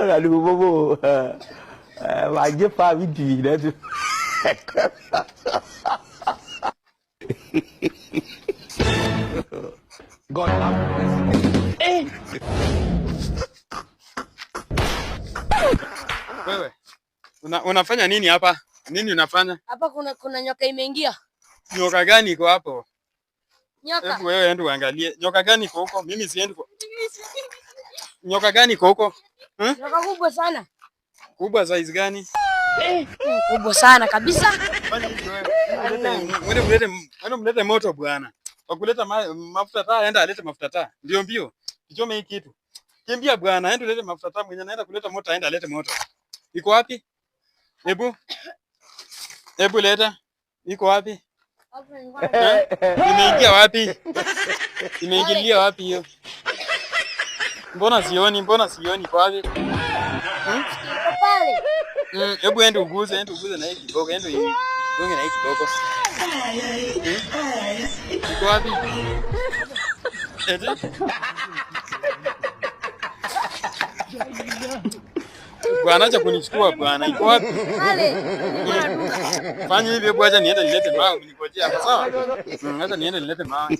Aduh bobo. Wajib Pak Widi dah tu. God love. Wewe unafanya nini hapa? Nini unafanya hapa? Kuna nyoka imeingia. Nyoka gani iko hapo? Nyoka. Wewe ende uangalie. Nyoka gani iko huko? Mimi siendi kwa. Nyoka gani iko huko? Nyoka kubwa sana. Kubwa size gani? Kubwa sana kabisa. Fanya hivi wewe. Mlete moto bwana. Wakuleta mafuta taa, enda alete mafuta taa. Ndio mbio. Kichome hiki kitu. Kimbia bwana, enda ulete mafuta taa, mwenye naenda kuleta moto, aenda alete moto. Iko wapi? Hebu leta. Iko wapi? Imeingia wapi? Imeingilia wapi hiyo? Mbona sioni kwa wapi? Pale. Hebu ende uguze na hiki kidogo, ende hivi. Gonge na hiki kidogo. Iko wapi? Eti? Bwana acha kunichukua bwana. Iko wapi? Pale. Fanya hivi, hebu acha niende nilete mawe, unikojea hapa sawa? Acha niende nilete mawe.